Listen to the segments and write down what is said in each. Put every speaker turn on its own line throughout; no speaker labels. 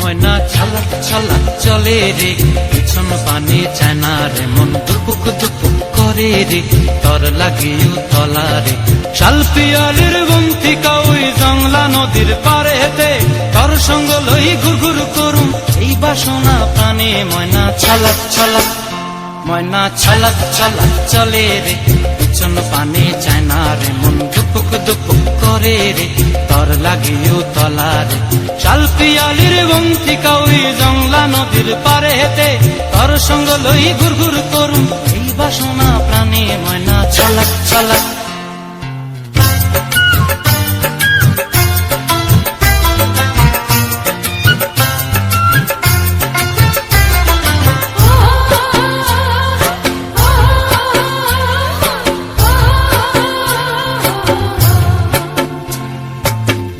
ময়না ছলক ছলক চলে রে, পিছন পানে চায় না রে, মন দুপুক দুপুক করে রে, তর লাগিও তলা রে। শাল পিয়ালির বন্তিকা ওই জংলা নদীর পারে হেতে, তর সঙ্গ লই ঘুর ঘুর করুম এই বাসনা প্রাণে। ময়না ছলক ছলক, ময়না ছলক ছলক চলে রে, পিছন পানে চায় না রে, মন দুপুক দুপুক করে রে, তর লাগিও তলা রে। শাল পিয়ালির বন্তিকা ওই জংলা নদীর পারে হেতে, তর সঙ্গ লই ঘুর ঘুর করুম এই বাসনা প্রাণে। ময়না ছলক ছলক।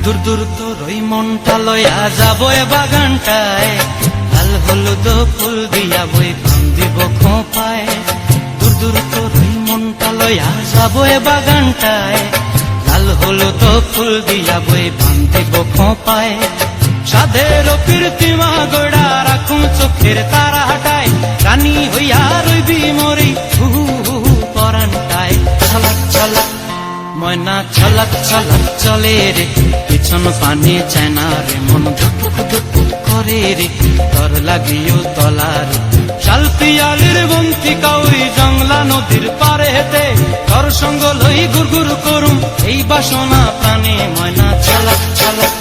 দূর দূর তোর ওই মনটা লয়া যাব এ বাগানটায়, লাল হলুদ ফুল দিয়া বই ফান দিব খোঁপায়। দূর দূর তোর ওই মনটা লয়া যাব এ বাগানটায়, লাল হলুদ ফুল দিয়া বই ফান দিব খোঁপায়। সাধের কীর্তিমা গোড়া রাখুন চোখের তারা হাটায়, রানী হইয়া রইবি মরি হু হু পরানটায়। ছলক ছলক, ময়না ছলক ছলক চলে রে, পিছন পানে চায় না রে, মন ধুপুক ধুপুক করে রে, তর লাগিও তলা রে। শাল পিয়ালির বন্তিকা ওই জংলা নদীর পারে হেতে, তর সঙ্গ লই ঘুর ঘুর করুম এই বাসনা প্রাণে। ময়না ছলক ছলক।